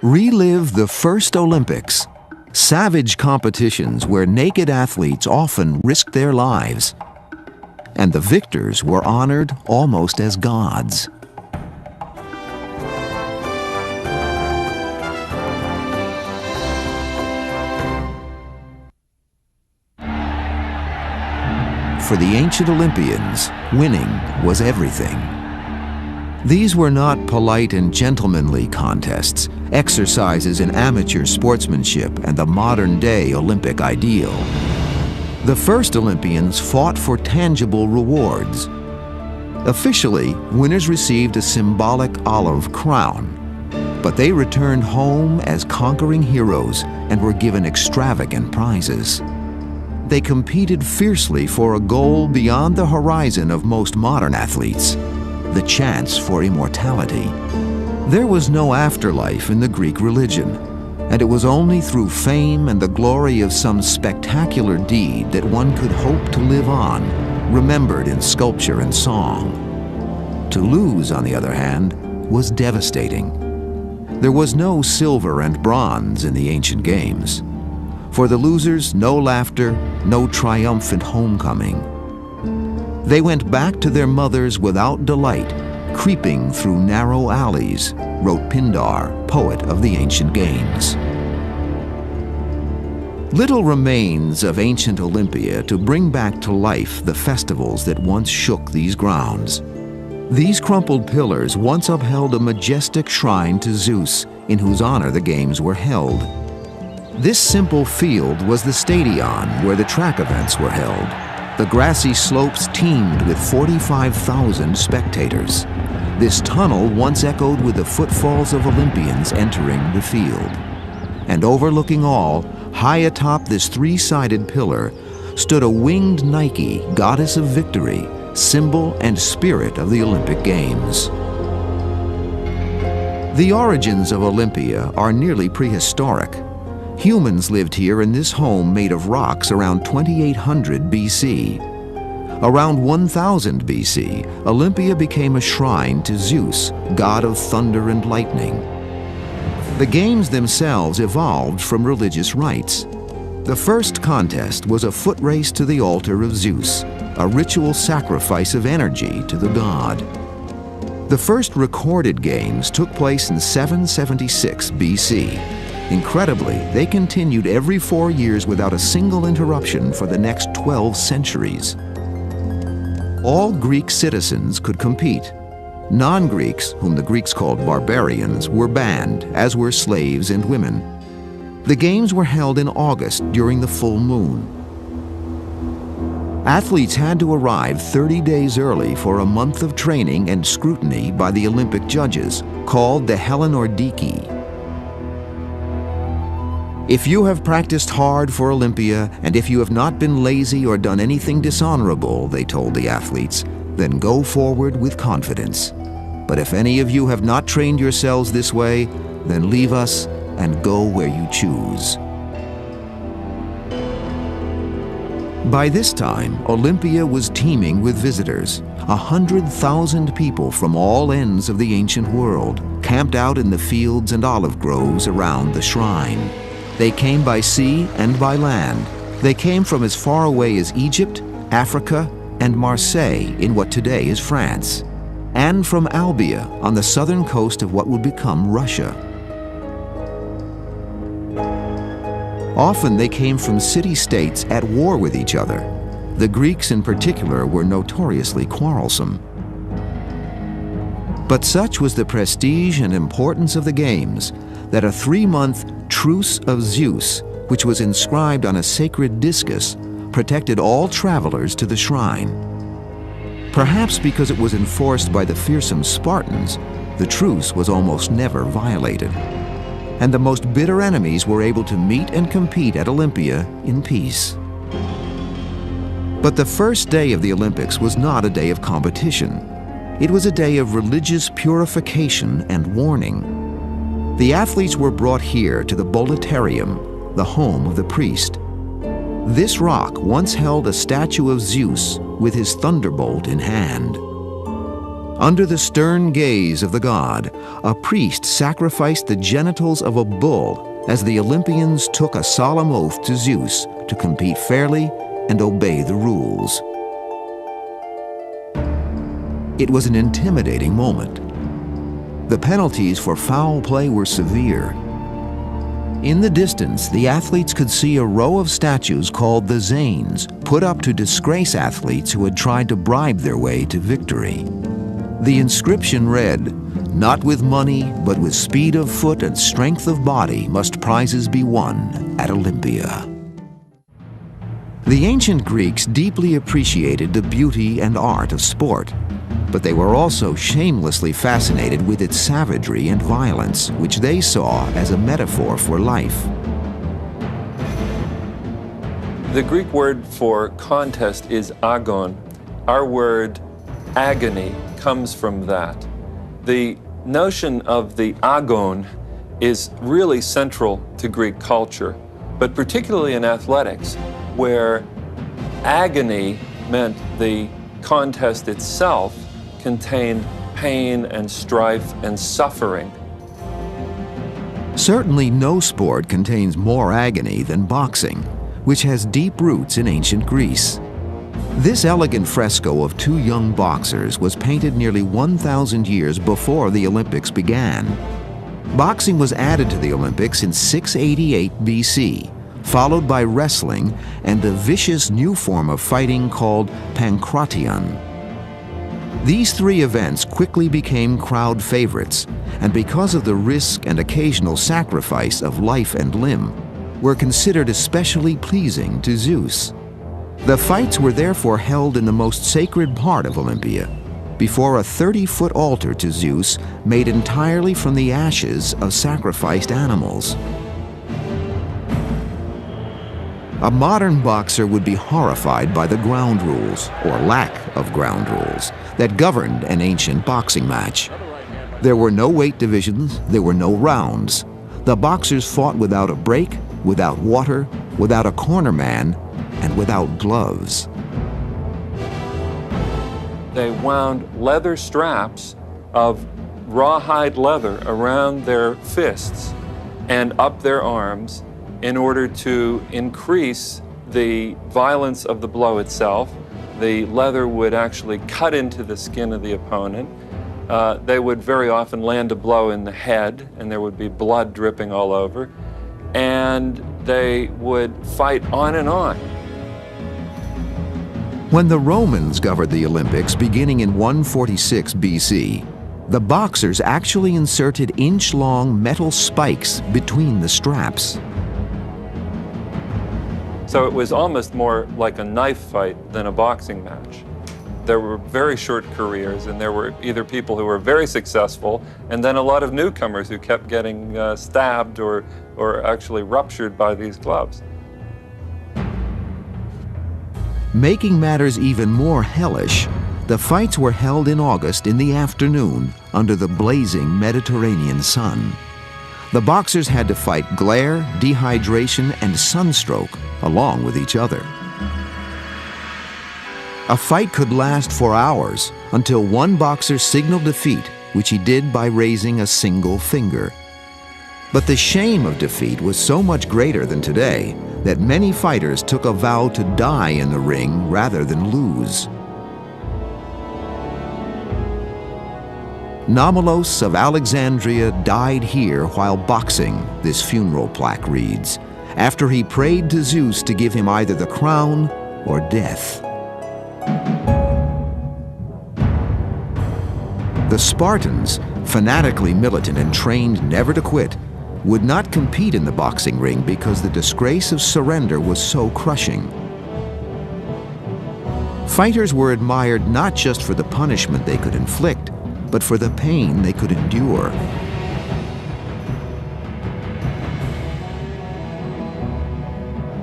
Relive the first Olympics, savage competitions where naked athletes often risked their lives, and the victors were honored almost as gods. For the ancient Olympians, winning was everything. These were not polite and gentlemanly contests, exercises in amateur sportsmanship and the modern-day Olympic ideal. The first Olympians fought for tangible rewards. Officially, winners received a symbolic olive crown, but they returned home as conquering heroes and were given extravagant prizes. They competed fiercely for a goal beyond the horizon of most modern athletes, the chance for immortality. There was no afterlife in the Greek religion, and it was only through fame and the glory of some spectacular deed that one could hope to live on, remembered in sculpture and song. To lose, on the other hand, was devastating. There was no silver and bronze in the ancient games. For the losers, no laughter, no triumphant homecoming. They went back to their mothers without delight, creeping through narrow alleys, wrote Pindar, poet of the ancient games. Little remains of ancient Olympia to bring back to life the festivals that once shook these grounds. These crumpled pillars once upheld a majestic shrine to Zeus, in whose honor the games were held. This simple field was the stadion where the track events were held. The grassy slopes teemed with 45,000 spectators. This tunnel once echoed with the footfalls of Olympians entering the field. And overlooking all, high atop this three-sided pillar, stood a winged Nike, goddess of victory, symbol and spirit of the Olympic Games. The origins of Olympia are nearly prehistoric. Humans lived here in this home made of rocks around 2800 BC. Around 1000 BC, Olympia became a shrine to Zeus, god of thunder and lightning. The games themselves evolved from religious rites. The first contest was a foot race to the altar of Zeus, a ritual sacrifice of energy to the god. The first recorded games took place in 776 BC. Incredibly, they continued every 4 years without a single interruption for the next 12 centuries. All Greek citizens could compete. Non-Greeks, whom the Greeks called barbarians, were banned, as were slaves and women. The games were held in August during the full moon. Athletes had to arrive 30 days early for a month of training and scrutiny by the Olympic judges, called the Hellenordiki. If you have practiced hard for Olympia, and if you have not been lazy or done anything dishonorable, they told the athletes, then go forward with confidence. But if any of you have not trained yourselves this way, then leave us and go where you choose. By this time, Olympia was teeming with visitors. 100,000 people from all ends of the ancient world camped out in the fields and olive groves around the shrine. They came by sea and by land. They came from as far away as Egypt, Africa, and Marseille in what today is France, and from Albia on the southern coast of what would become Russia. Often they came from city-states at war with each other. The Greeks in particular were notoriously quarrelsome. But such was the prestige and importance of the games that a 3-month Truce of Zeus, which was inscribed on a sacred discus, protected all travelers to the shrine. Perhaps because it was enforced by the fearsome Spartans, the truce was almost never violated. And the most bitter enemies were able to meet and compete at Olympia in peace. But the first day of the Olympics was not a day of competition. It was a day of religious purification and warning. The athletes were brought here to the Boletarium, the home of the priest. This rock once held a statue of Zeus with his thunderbolt in hand. Under the stern gaze of the god, a priest sacrificed the genitals of a bull as the Olympians took a solemn oath to Zeus to compete fairly and obey the rules. It was an intimidating moment. The penalties for foul play were severe. In the distance, the athletes could see a row of statues called the Zanes, put up to disgrace athletes who had tried to bribe their way to victory. The inscription read, "Not with money, but with speed of foot and strength of body must prizes be won at Olympia." The ancient Greeks deeply appreciated the beauty and art of sport, but they were also shamelessly fascinated with its savagery and violence, which they saw as a metaphor for life. The Greek word for contest is agon. Our word agony comes from that. The notion of the agon is really central to Greek culture, but particularly in athletics, where agony meant the contest itself contained pain and strife and suffering. Certainly no sport contains more agony than boxing, which has deep roots in ancient Greece. This elegant fresco of two young boxers was painted nearly 1,000 years before the Olympics began. Boxing was added to the Olympics in 688 BC, followed by wrestling and the vicious new form of fighting called pankration. These three events quickly became crowd favorites, and because of the risk and occasional sacrifice of life and limb, were considered especially pleasing to Zeus. The fights were therefore held in the most sacred part of Olympia, before a 30-foot altar to Zeus made entirely from the ashes of sacrificed animals. A modern boxer would be horrified by the ground rules, or lack of ground rules, that governed an ancient boxing match. There were no weight divisions, there were no rounds. The boxers fought without a break, without water, without a corner man, and without gloves. They wound leather straps of rawhide leather around their fists and up their arms in order to increase the violence of the blow itself. The leather would actually cut into the skin of the opponent. They would very often land a blow in the head, and there would be blood dripping all over. And they would fight on and on. When the Romans governed the Olympics beginning in 146 BC, the boxers actually inserted inch-long metal spikes between the straps. So it was almost more like a knife fight than a boxing match. There were very short careers, and there were either people who were very successful and then a lot of newcomers who kept getting stabbed or actually ruptured by these gloves. Making matters even more hellish, the fights were held in August in the afternoon under the blazing Mediterranean sun. The boxers had to fight glare, dehydration, and sunstroke along with each other. A fight could last for hours until one boxer signaled defeat, which he did by raising a single finger. But the shame of defeat was so much greater than today that many fighters took a vow to die in the ring rather than lose. Nomalos of Alexandria died here while boxing, this funeral plaque reads, after he prayed to Zeus to give him either the crown or death. The Spartans, fanatically militant and trained never to quit, would not compete in the boxing ring because the disgrace of surrender was so crushing. Fighters were admired not just for the punishment they could inflict, but for the pain they could endure.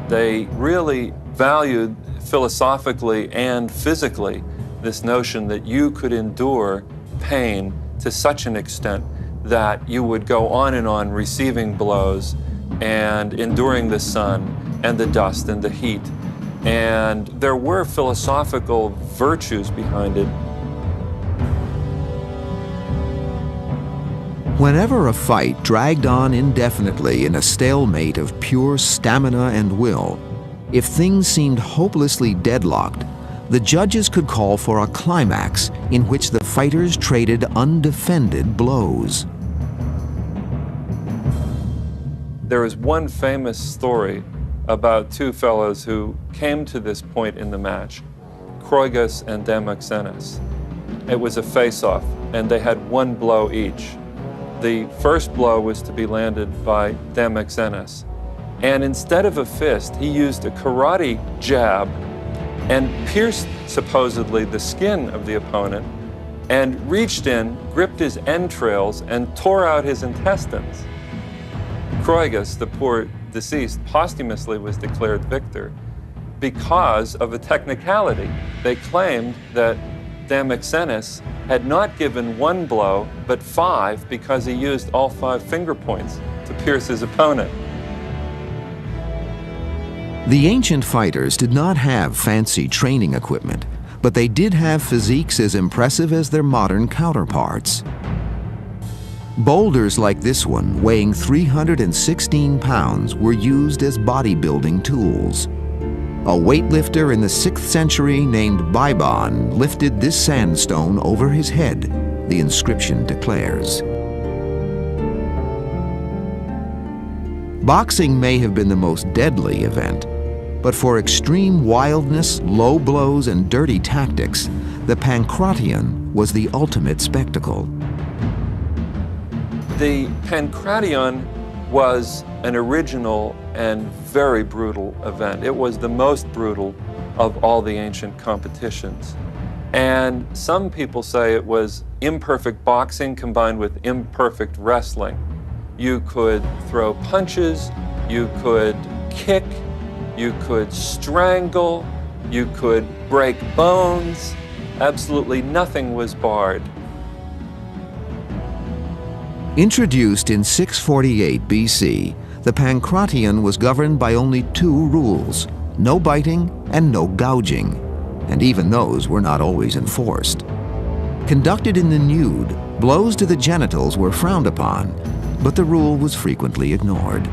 They really valued philosophically and physically this notion that you could endure pain to such an extent that you would go on and on receiving blows and enduring the sun and the dust and the heat. And there were philosophical virtues behind it. Whenever a fight dragged on indefinitely in a stalemate of pure stamina and will, if things seemed hopelessly deadlocked, the judges could call for a climax in which the fighters traded undefended blows. There is one famous story about two fellows who came to this point in the match, Koroibos and Demosthenes. It was a face-off, and they had one blow each. The first blow was to be landed by Demosthenes, and instead of a fist, he used a karate jab and pierced, supposedly, the skin of the opponent, and reached in, gripped his entrails, and tore out his intestines. Koroibos, the poor deceased, posthumously was declared victor because of a technicality. They claimed that Demosthenes had not given one blow, but 5, because he used all 5 finger points to pierce his opponent. The ancient fighters did not have fancy training equipment, but they did have physiques as impressive as their modern counterparts. Boulders like this one, weighing 316 pounds, were used as bodybuilding tools. A weightlifter in the 6th century named Bybon lifted this sandstone over his head, the inscription declares. Boxing may have been the most deadly event, but for extreme wildness, low blows, and dirty tactics, the Pankration was the ultimate spectacle. The Pankration was an original and very brutal event. It was the most brutal of all the ancient competitions. And some people say it was imperfect boxing combined with imperfect wrestling. You could throw punches, you could kick, you could strangle, you could break bones. Absolutely nothing was barred. Introduced in 648 BC, the Pankration was governed by only 2 rules: no biting and no gouging, and even those were not always enforced. Conducted in the nude, blows to the genitals were frowned upon, but the rule was frequently ignored.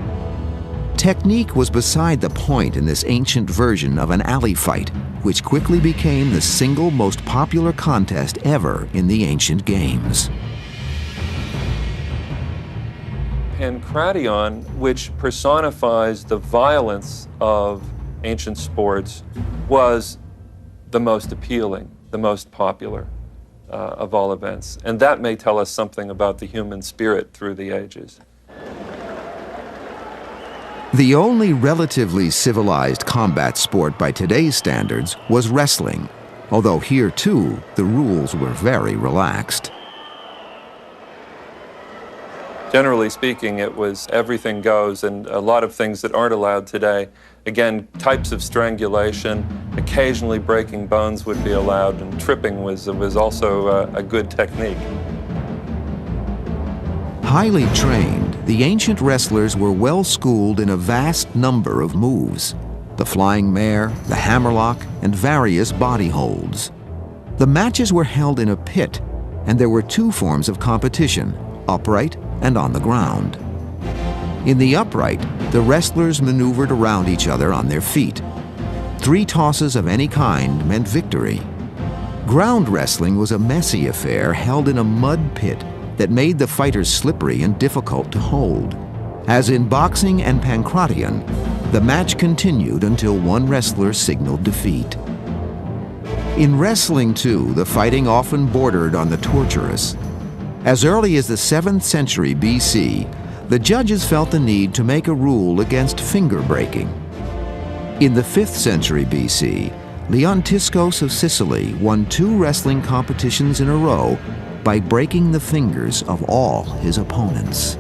Technique was beside the point in this ancient version of an alley fight, which quickly became the single most popular contest ever in the ancient games. Pankration, which personifies the violence of ancient sports, was the most appealing, the most popular of all events. And that may tell us something about the human spirit through the ages. The only relatively civilized combat sport by today's standards was wrestling, although here too the rules were very relaxed. Generally speaking, it was everything goes, and a lot of things that aren't allowed today. Again, types of strangulation, occasionally breaking bones would be allowed, and tripping was also a good technique. Highly trained, the ancient wrestlers were well schooled in a vast number of moves: the flying mare, the hammerlock, and various body holds. The matches were held in a pit, and there were 2 forms of competition: upright and on the ground. In the upright, the wrestlers maneuvered around each other on their feet. 3 tosses of any kind meant victory. Ground wrestling was a messy affair held in a mud pit that made the fighters slippery and difficult to hold. As in boxing and Pankration, the match continued until one wrestler signaled defeat. In wrestling, too, the fighting often bordered on the torturous. As early as the 7th century BC, the judges felt the need to make a rule against finger breaking. In the 5th century BC, Leontiscos of Sicily won 2 wrestling competitions in a row by breaking the fingers of all his opponents.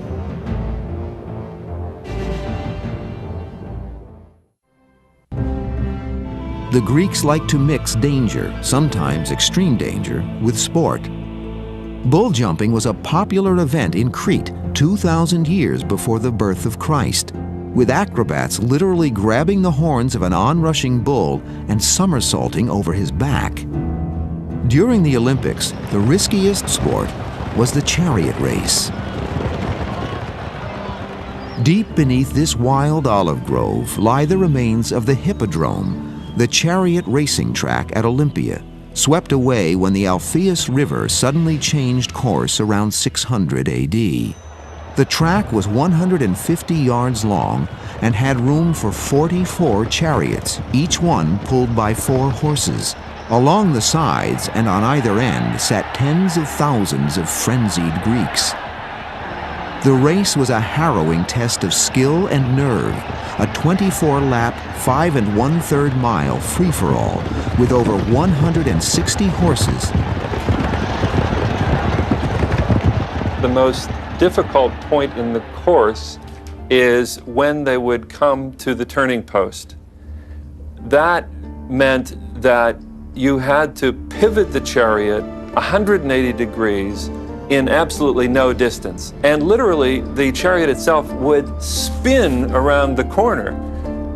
The Greeks liked to mix danger, sometimes extreme danger, with sport. Bull jumping was a popular event in Crete 2,000 years before the birth of Christ, with acrobats literally grabbing the horns of an onrushing bull and somersaulting over his back. During the Olympics, the riskiest sport was the chariot race. Deep beneath this wild olive grove lie the remains of the Hippodrome, the chariot racing track at Olympia, swept away when the Alpheus River suddenly changed course around 600 AD. The track was 150 yards long and had room for 44 chariots, each one pulled by 4 horses. Along the sides and on either end sat tens of thousands of frenzied Greeks. The race was a harrowing test of skill and nerve, a 24-lap, 5 1/3 mile free-for-all with over 160 horses. The most difficult point in the course is when they would come to the turning post. That meant that you had to pivot the chariot 180 degrees in absolutely no distance. And literally, the chariot itself would spin around the corner.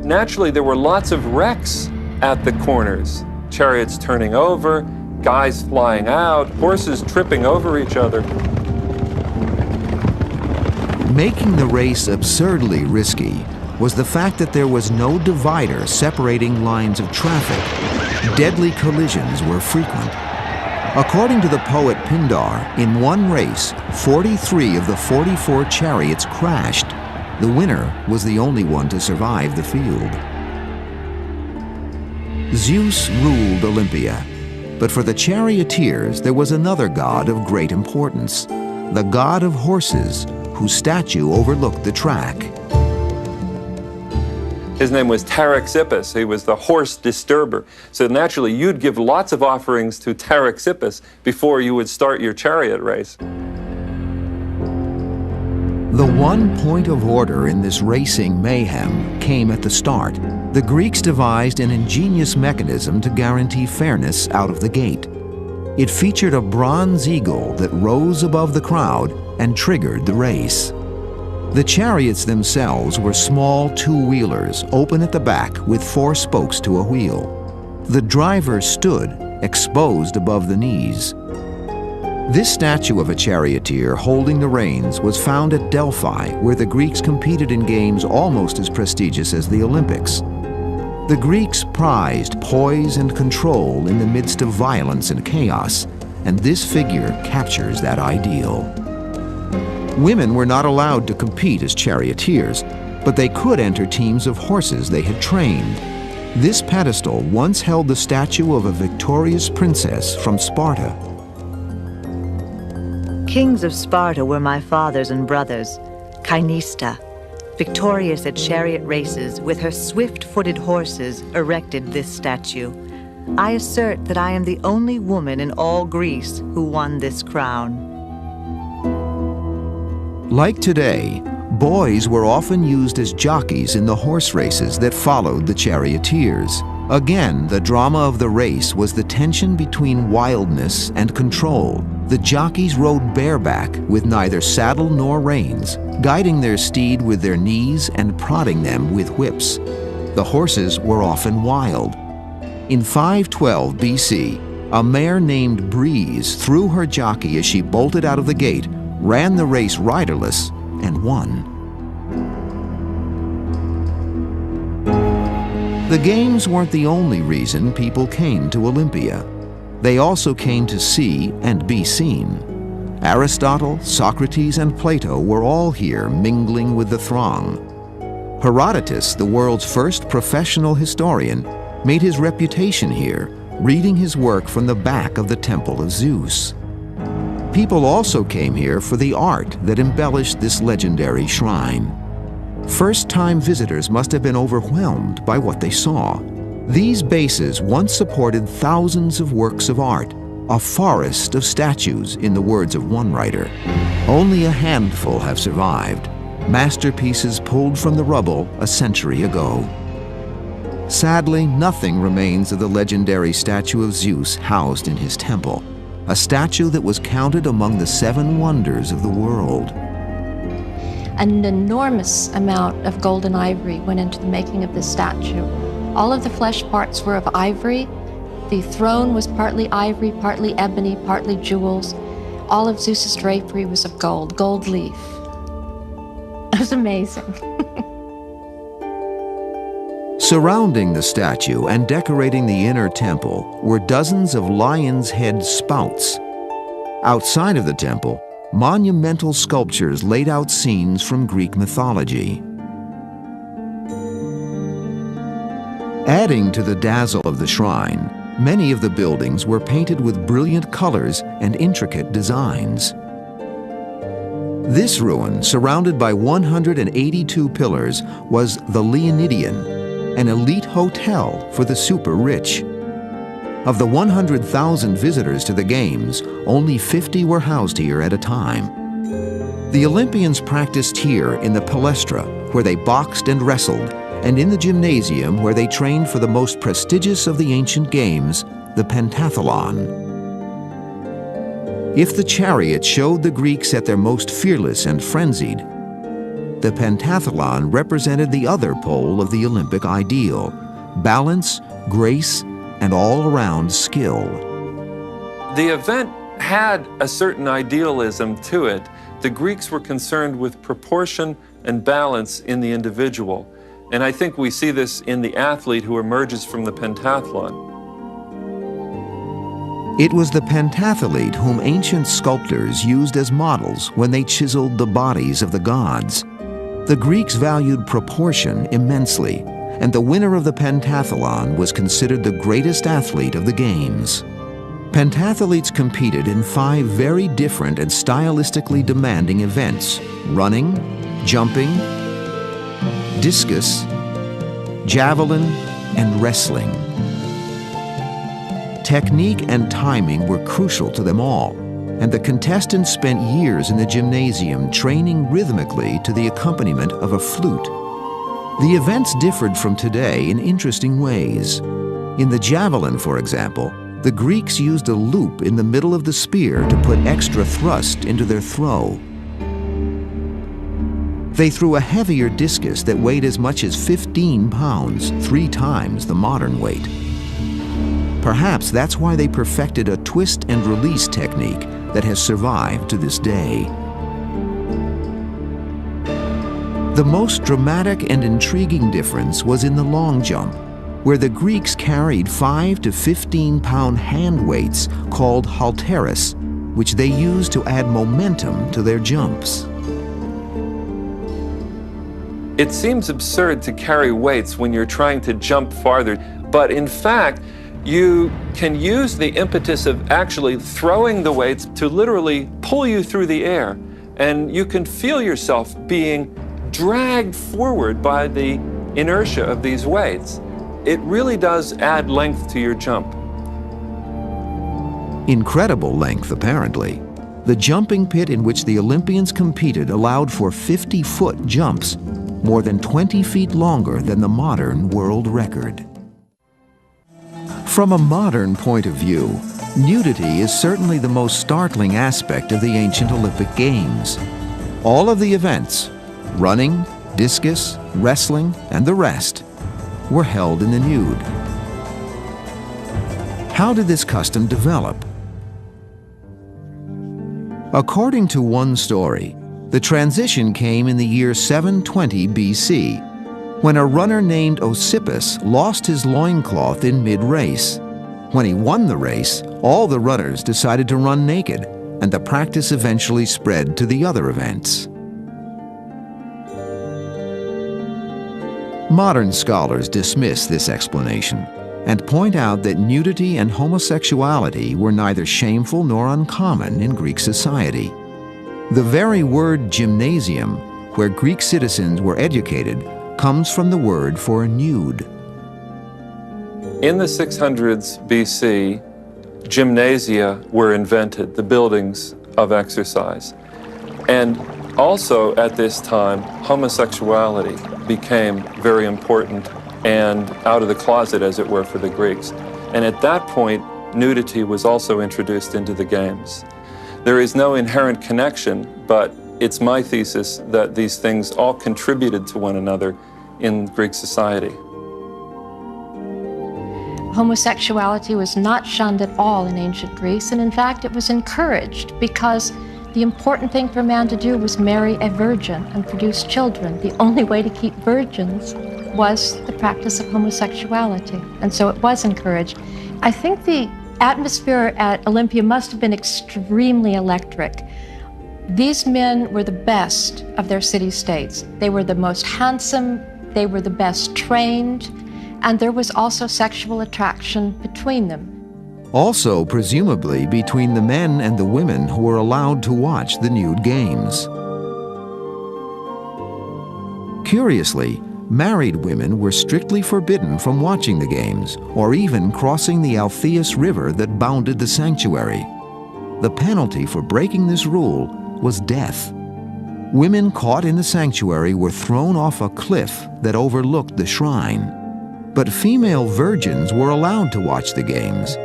Naturally, there were lots of wrecks at the corners. Chariots turning over, guys flying out, horses tripping over each other. Making the race absurdly risky was the fact that there was no divider separating lines of traffic. Deadly collisions were frequent. According to the poet Pindar, in one race, 43 of the 44 chariots crashed. The winner was the only one to survive the field. Zeus ruled Olympia, but for the charioteers there was another god of great importance, the god of horses, whose statue overlooked the track. His name was Taraxippus. He was the horse disturber. So naturally, you'd give lots of offerings to Taraxippus before you would start your chariot race. The one point of order in this racing mayhem came at the start. The Greeks devised an ingenious mechanism to guarantee fairness out of the gate. It featured a bronze eagle that rose above the crowd and triggered the race. The chariots themselves were small two-wheelers, open at the back with 4 spokes to a wheel. The driver stood, exposed above the knees. This statue of a charioteer holding the reins was found at Delphi, where the Greeks competed in games almost as prestigious as the Olympics. The Greeks prized poise and control in the midst of violence and chaos, and this figure captures that ideal. Women were not allowed to compete as charioteers, but they could enter teams of horses they had trained. This pedestal once held the statue of a victorious princess from Sparta. Kings of Sparta were my fathers and brothers. Cainista, victorious at chariot races with her swift-footed horses, erected this statue. I assert that I am the only woman in all Greece who won this crown. Like today, boys were often used as jockeys in the horse races that followed the charioteers. Again, the drama of the race was the tension between wildness and control. The jockeys rode bareback with neither saddle nor reins, guiding their steed with their knees and prodding them with whips. The horses were often wild. In 512 BC, a mare named Breeze threw her jockey as she bolted out of the gate, ran the race riderless, and won. The games weren't the only reason people came to Olympia. They also came to see and be seen. Aristotle, Socrates, and Plato were all here mingling with the throng. Herodotus, the world's first professional historian, made his reputation here, reading his work from the back of the Temple of Zeus. People also came here for the art that embellished this legendary shrine. First-time visitors must have been overwhelmed by what they saw. These bases once supported thousands of works of art, a forest of statues, in the words of one writer. Only a handful have survived, masterpieces pulled from the rubble a century ago. Sadly, nothing remains of the legendary statue of Zeus housed in his temple, a statue that was counted among the 7 wonders of the world. An enormous amount of gold and ivory went into the making of this statue. All of the flesh parts were of ivory. The throne was partly ivory, partly ebony, partly jewels. All of Zeus's drapery was of gold, gold leaf. was amazing. Surrounding the statue and decorating the inner temple were dozens of lion's head spouts. Outside of the temple, monumental sculptures laid out scenes from Greek mythology. Adding to the dazzle of the shrine, many of the buildings were painted with brilliant colors and intricate designs. This ruin, surrounded by 182 pillars, was the Leonidian, an elite hotel for the super-rich. Of the 100,000 visitors to the Games, only 50 were housed here at a time. The Olympians practiced here in the Palestra, where they boxed and wrestled, and in the gymnasium where they trained for the most prestigious of the ancient games, the pentathlon. If the chariot showed the Greeks at their most fearless and frenzied, the pentathlon represented the other pole of the Olympic ideal: balance, grace, and all-around skill. The event had a certain idealism to it. The Greeks were concerned with proportion and balance in the individual. And I think we see this in the athlete who emerges from the pentathlon. It was the pentathlete whom ancient sculptors used as models when they chiseled the bodies of the gods. The Greeks valued proportion immensely, and the winner of the pentathlon was considered the greatest athlete of the Games. Pentathletes competed in 5 very different and stylistically demanding events: running, jumping, discus, javelin, and wrestling. Technique and timing were crucial to them all, and the contestants spent years in the gymnasium training rhythmically to the accompaniment of a flute. The events differed from today in interesting ways. In the javelin, for example, the Greeks used a loop in the middle of the spear to put extra thrust into their throw. They threw a heavier discus that weighed as much as 15 pounds, 3 times the modern weight. Perhaps that's why they perfected a twist and release technique that has survived to this day. The most dramatic and intriguing difference was in the long jump, where the Greeks carried 5 to 15-pound hand weights called halteres, which they used to add momentum to their jumps. It seems absurd to carry weights when you're trying to jump farther, but in fact, you can use the impetus of actually throwing the weights to literally pull you through the air, and you can feel yourself being dragged forward by the inertia of these weights. It really does add length to your jump. Incredible length, apparently. The jumping pit in which the Olympians competed allowed for 50-foot jumps, more than 20 feet longer than the modern world record. From a modern point of view, nudity is certainly the most startling aspect of the ancient Olympic Games. All of the events, running, discus, wrestling, and the rest, were held in the nude. How did this custom develop? According to one story, the transition came in the year 720 BC, when a runner named Osippus lost his loincloth in mid-race. When he won the race, all the runners decided to run naked, and the practice eventually spread to the other events. Modern scholars dismiss this explanation and point out that nudity and homosexuality were neither shameful nor uncommon in Greek society. The very word gymnasium, where Greek citizens were educated, comes from the word for nude. In the 600s BC, gymnasia were invented, the buildings of exercise. And also at this time, homosexuality became very important and out of the closet, as it were, for the Greeks. And at that point, nudity was also introduced into the games. There is no inherent connection, but it's my thesis that these things all contributed to one another in Greek society. Homosexuality was not shunned at all in ancient Greece, and in fact it was encouraged because The important thing for a man to do was marry a virgin and produce children. The only way to keep virgins was the practice of homosexuality, and so it was encouraged. I think the atmosphere at Olympia must have been extremely electric. These men were the best of their city-states. They were the most handsome, they were the best trained, and there was also sexual attraction between them. Also, presumably, between the men and the women who were allowed to watch the nude games. Curiously, married women were strictly forbidden from watching the games or even crossing the Alpheus River that bounded the sanctuary. The penalty for breaking this rule was death. Women caught in the sanctuary were thrown off a cliff that overlooked the shrine. But female virgins were allowed to watch the games,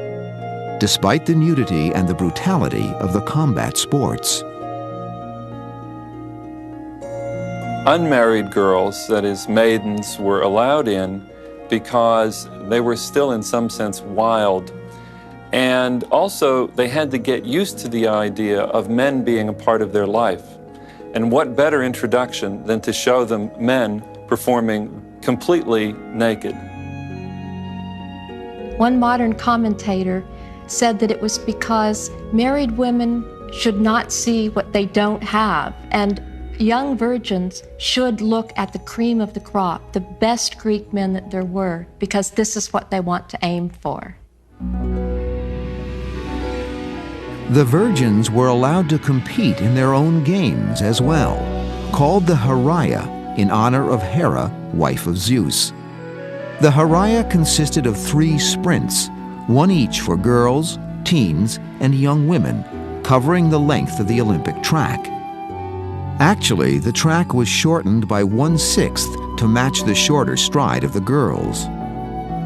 despite the nudity and the brutality of the combat sports. Unmarried girls, that is maidens, were allowed in because they were still in some sense wild. And also they had to get used to the idea of men being a part of their life. And what better introduction than to show them men performing completely naked. One modern commentator said that it was because married women should not see what they don't have, and young virgins should look at the cream of the crop, the best Greek men that there were, because this is what they want to aim for. The virgins were allowed to compete in their own games as well, called the Cheiria, in honor of Hera, wife of Zeus. The Cheiria consisted of 3 sprints, one each for girls, teens, and young women, covering the length of the Olympic track. Actually, the track was shortened by 1/6 to match the shorter stride of the girls.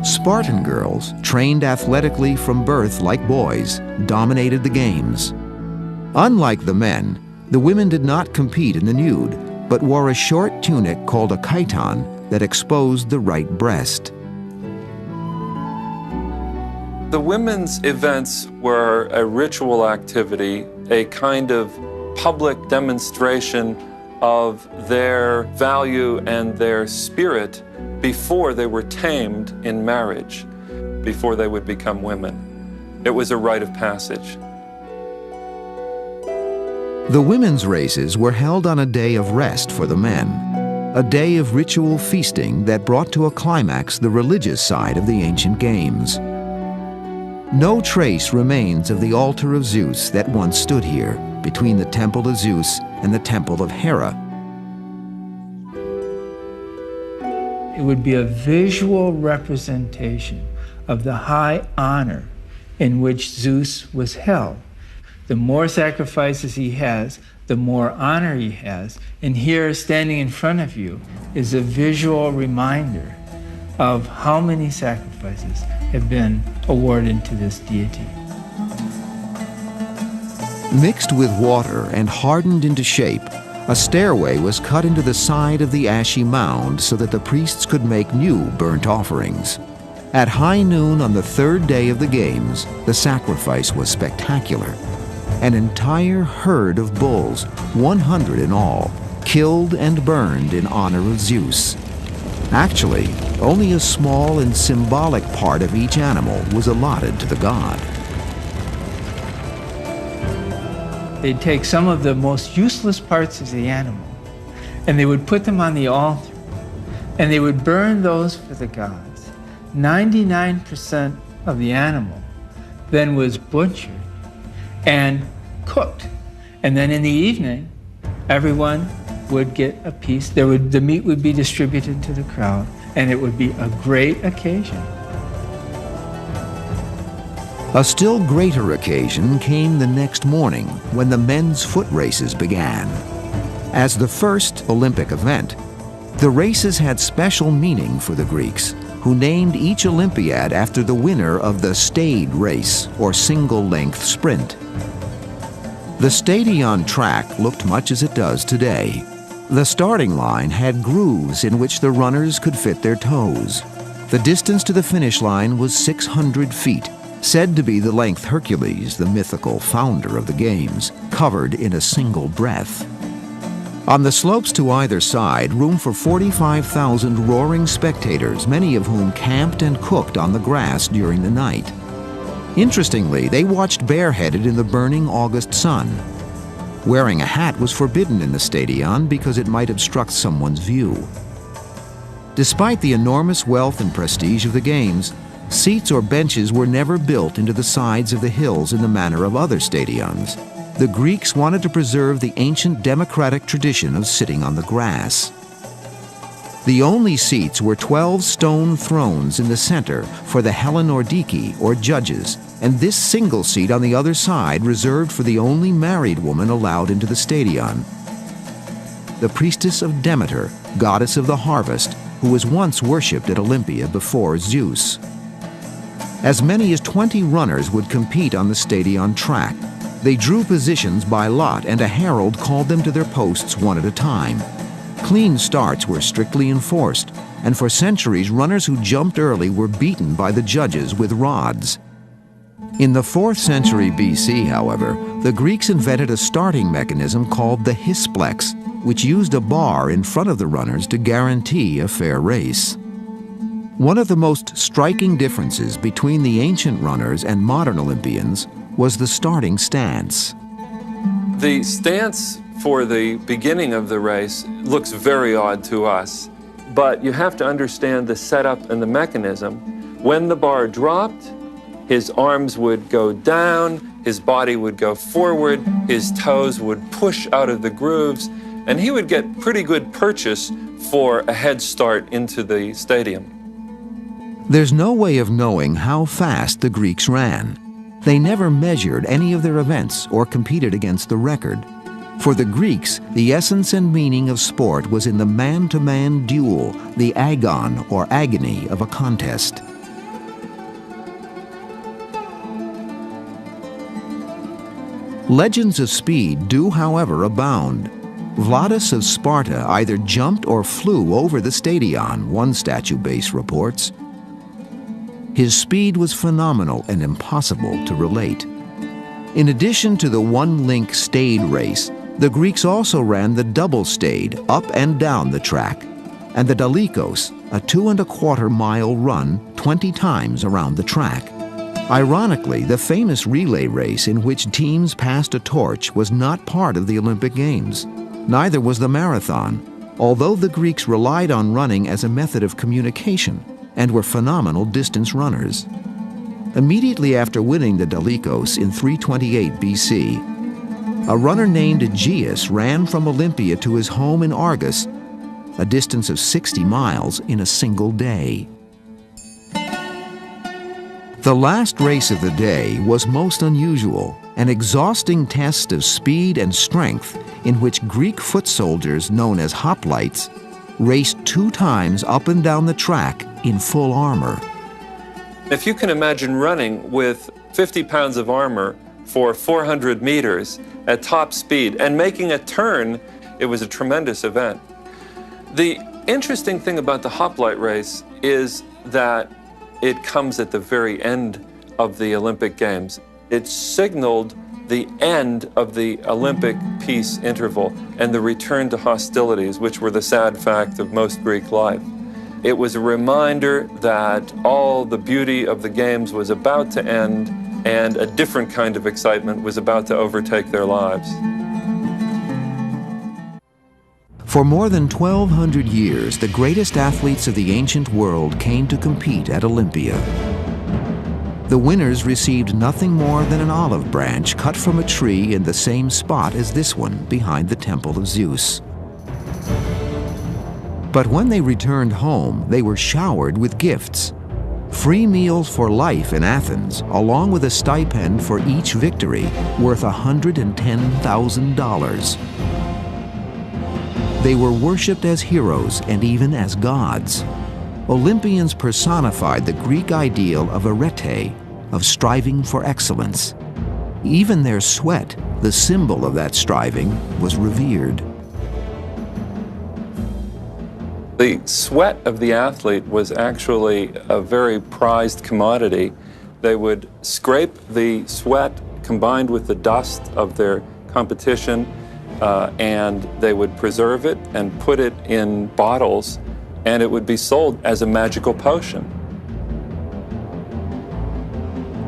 Spartan girls, trained athletically from birth like boys, dominated the games. Unlike the men, the women did not compete in the nude, but wore a short tunic called a chiton that exposed the right breast. The women's events were a ritual activity, a kind of public demonstration of their value and their spirit before they were tamed in marriage, before they would become women. It was a rite of passage. The women's races were held on a day of rest for the men, a day of ritual feasting that brought to a climax the religious side of the ancient games. No trace remains of the altar of Zeus that once stood here, between the temple of Zeus and the temple of Hera. It would be a visual representation of the high honor in which Zeus was held. The more sacrifices he has, the more honor he has. And here, standing in front of you, is a visual reminder of how many sacrifices have been awarded to this deity. Mixed with water and hardened into shape, a stairway was cut into the side of the ashy mound so that the priests could make new burnt offerings. At high noon on the 3rd day of the games, the sacrifice was spectacular. An entire herd of bulls, 100 in all, killed and burned in honor of Zeus. Actually, only a small and symbolic part of each animal was allotted to the god. They'd take some of the most useless parts of the animal, and they would put them on the altar, and they would burn those for the gods. 99% of the animal then was butchered and cooked. And then in the evening, everyone would get a piece. The meat would be distributed to the crowd, and it would be a great occasion. A still greater occasion came the next morning when the men's foot races began. As the first Olympic event, the races had special meaning for the Greeks, who named each Olympiad after the winner of the stade race, or single-length sprint. The stadion track looked much as it does today. The starting line had grooves in which the runners could fit their toes. The distance to the finish line was 600 feet, said to be the length Hercules, the mythical founder of the games, covered in a single breath. On the slopes to either side, room for 45,000 roaring spectators, many of whom camped and cooked on the grass during the night. Interestingly, they watched bareheaded in the burning August sun. Wearing a hat was forbidden in the stadion because it might obstruct someone's view. Despite the enormous wealth and prestige of the games, seats or benches were never built into the sides of the hills in the manner of other stadions. The Greeks wanted to preserve the ancient democratic tradition of sitting on the grass. The only seats were 12 stone thrones in the center for the Hellenordiki, or judges, and this single seat on the other side reserved for the only married woman allowed into the stadion. The priestess of Demeter, goddess of the harvest, who was once worshipped at Olympia before Zeus. As many as 20 runners would compete on the stadion track. They drew positions by lot, and a herald called them to their posts one at a time. Clean starts were strictly enforced, and for centuries runners who jumped early were beaten by the judges with rods. In the 4th century BC, however, the Greeks invented a starting mechanism called the hisplex, which used a bar in front of the runners to guarantee a fair race. One of the most striking differences between the ancient runners and modern Olympians was the starting stance. The stance for the beginning of the race looks very odd to us, but you have to understand the setup and the mechanism. When the bar dropped, his arms would go down, his body would go forward, his toes would push out of the grooves, and he would get pretty good purchase for a head start into the stadium. There's no way of knowing how fast the Greeks ran. They never measured any of their events or competed against the record. For the Greeks, the essence and meaning of sport was in the man-to-man duel, the agon or agony of a contest. Legends of speed do, however, abound. Vladis of Sparta either jumped or flew over the stadion, one statue base reports. His speed was phenomenal and impossible to relate. In addition to the one-link stade race, the Greeks also ran the double stade up and down the track, and the dalikos, a 2.25-mile run 20 times around the track. Ironically, the famous relay race in which teams passed a torch was not part of the Olympic Games. Neither was the marathon, although the Greeks relied on running as a method of communication and were phenomenal distance runners. Immediately after winning the dalikos in 328 BC, a runner named Aegeus ran from Olympia to his home in Argos, a distance of 60 miles in a single day. The last race of the day was most unusual, an exhausting test of speed and strength in which Greek foot soldiers known as hoplites raced 2 times up and down the track in full armor. If you can imagine running with 50 pounds of armor for 400 meters at top speed and making a turn, it was a tremendous event. The interesting thing about the hoplite race is that it comes at the very end of the Olympic Games. It signaled the end of the Olympic peace interval and the return to hostilities, which were the sad fact of most Greek life. It was a reminder that all the beauty of the Games was about to end and a different kind of excitement was about to overtake their lives. For more than 1,200 years, the greatest athletes of the ancient world came to compete at Olympia. The winners received nothing more than an olive branch cut from a tree in the same spot as this one behind the temple of Zeus. But when they returned home, they were showered with gifts. Free meals for life in Athens, along with a stipend for each victory, worth $110,000. They were worshipped as heroes and even as gods. Olympians personified the Greek ideal of arete, of striving for excellence. Even their sweat, the symbol of that striving, was revered. The sweat of the athlete was actually a very prized commodity They would scrape the sweat combined with the dust of their competition, and they would preserve it and put it in bottles, and it would be sold as a magical potion.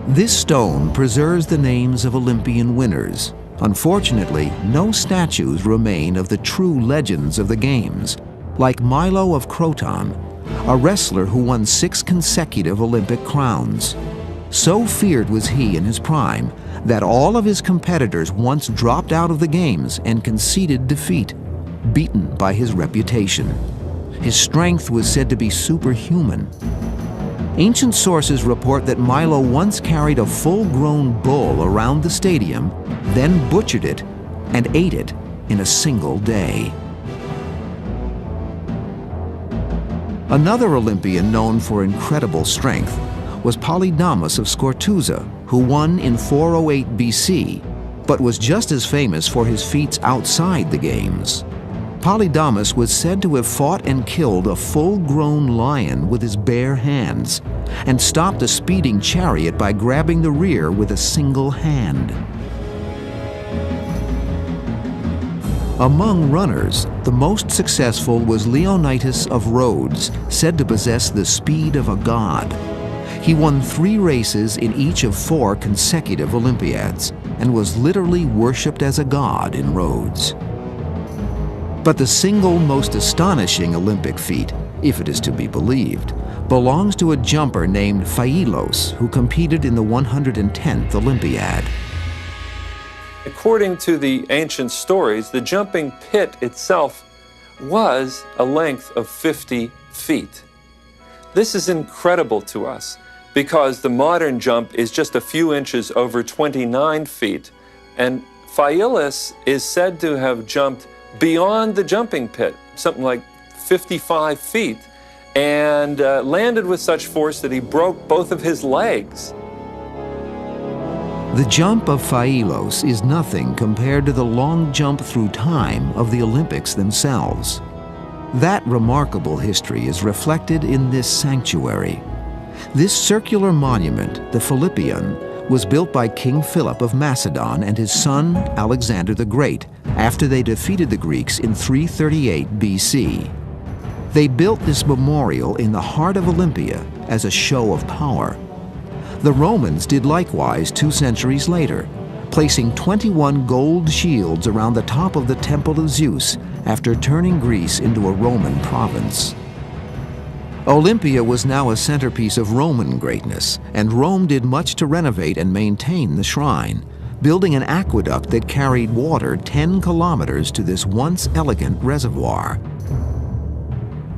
This stone preserves the names of Olympian winners. Unfortunately, no statues remain of the true legends of the games, like Milo of Croton, a wrestler who won 6 consecutive Olympic crowns. So feared was he in his prime that all of his competitors once dropped out of the games and conceded defeat, beaten by his reputation. His strength was said to be superhuman. Ancient sources report that Milo once carried a full-grown bull around the stadium, then butchered it and ate it in a single day. Another Olympian known for incredible strength was Polydamas of Scortouza, who won in 408 BC, but was just as famous for his feats outside the games. Polydamas was said to have fought and killed a full-grown lion with his bare hands, and stopped a speeding chariot by grabbing the rear with a single hand. Among runners, the most successful was Leonidas of Rhodes, said to possess the speed of a god. He won 3 races in each of 4 consecutive Olympiads, and was literally worshipped as a god in Rhodes. But the single most astonishing Olympic feat, if it is to be believed, belongs to a jumper named Phailos, who competed in the 110th Olympiad. According to the ancient stories, the jumping pit itself was a length of 50 feet. This is incredible to us because the modern jump is just a few inches over 29 feet, and Phailos is said to have jumped beyond the jumping pit, something like 55 feet, and landed with such force that he broke both of his legs. The jump of Phailos is nothing compared to the long jump through time of the Olympics themselves. That remarkable history is reflected in this sanctuary. This circular monument, the Philippion, was built by King Philip of Macedon and his son Alexander the Great after they defeated the Greeks in 338 BC. They built this memorial in the heart of Olympia as a show of power. The Romans did likewise 2 centuries later, placing 21 gold shields around the top of the Temple of Zeus after turning Greece into a Roman province. Olympia was now a centerpiece of Roman greatness, and Rome did much to renovate and maintain the shrine, building an aqueduct that carried water 10 kilometers to this once elegant reservoir.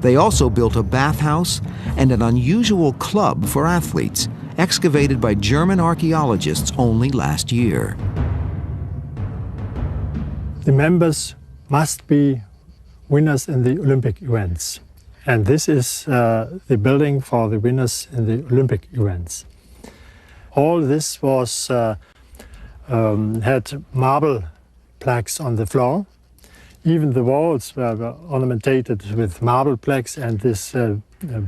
They also built a bathhouse and an unusual club for athletes, excavated by German archaeologists only last year. The members must be winners in the Olympic events. And this is the building for the winners in the Olympic events. All this was had marble plaques on the floor. Even the walls were ornamented with marble plaques, and this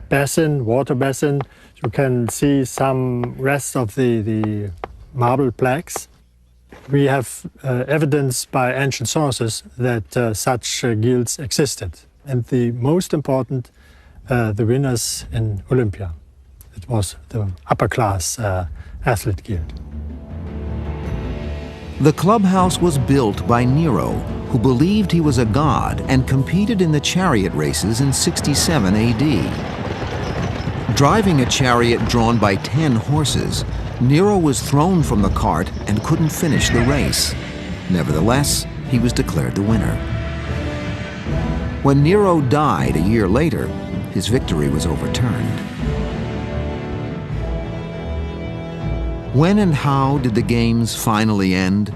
basin, water basin, you can see some rest of the marble plaques. We have evidence by ancient sources that such guilds existed. And the most important, the winners in Olympia. It was the upper class athlete guild. The clubhouse was built by Nero, who believed he was a god and competed in the chariot races in 67 AD. Driving a chariot drawn by 10 horses, Nero was thrown from the cart and couldn't finish the race. Nevertheless, he was declared the winner. When Nero died a year later, his victory was overturned. When and how did the games finally end?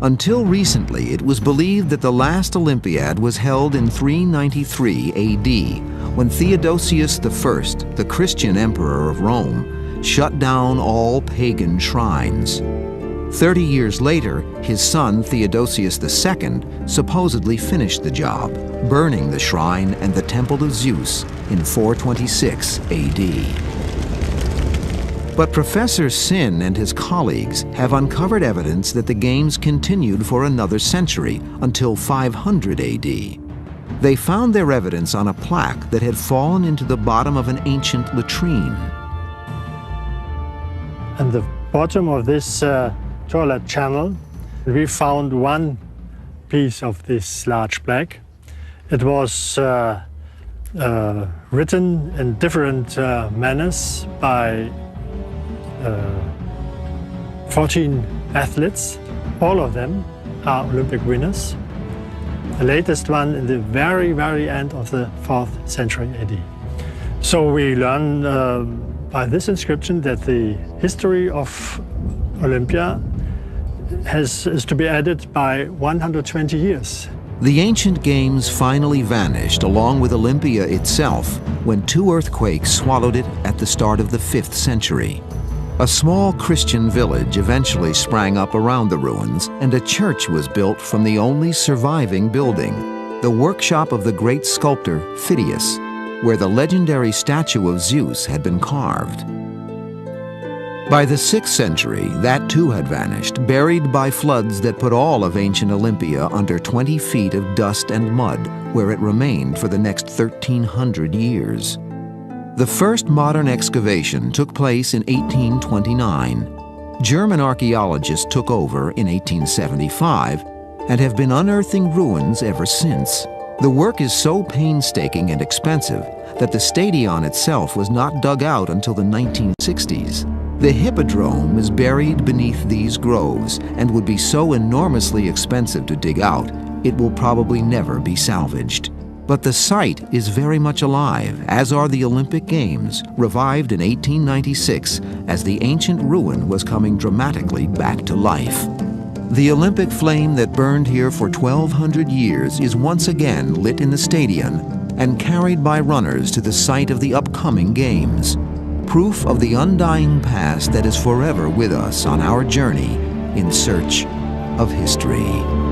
Until recently, it was believed that the last Olympiad was held in 393 AD, when Theodosius I, the Christian emperor of Rome, shut down all pagan shrines. 30 years later, his son Theodosius II supposedly finished the job, burning the shrine and the Temple of Zeus in 426 AD. But Professor Sin and his colleagues have uncovered evidence that the games continued for another century, until 500 AD. They found their evidence on a plaque that had fallen into the bottom of an ancient latrine. At the bottom of this toilet channel, we found one piece of this large plaque. It was written in different manners by 14 athletes. All of them are Olympic winners. The latest one in the very, very end of the 4th century AD. So we learn by this inscription that the history of Olympia is to be added by 120 years. The ancient games finally vanished along with Olympia itself when 2 earthquakes swallowed it at the start of the 5th century. A small Christian village eventually sprang up around the ruins, and a church was built from the only surviving building, the workshop of the great sculptor Phidias, where the legendary statue of Zeus had been carved. By the 6th century, that too had vanished, buried by floods that put all of ancient Olympia under 20 feet of dust and mud, where it remained for the next 1,300 years. The first modern excavation took place in 1829. German archaeologists took over in 1875 and have been unearthing ruins ever since. The work is so painstaking and expensive that the stadion itself was not dug out until the 1960s. The hippodrome is buried beneath these groves and would be so enormously expensive to dig out, it will probably never be salvaged. But the site is very much alive, as are the Olympic Games, revived in 1896 as the ancient ruin was coming dramatically back to life. The Olympic flame that burned here for 1,200 years is once again lit in the stadium and carried by runners to the site of the upcoming Games. Proof of the undying past that is forever with us on our journey in search of history.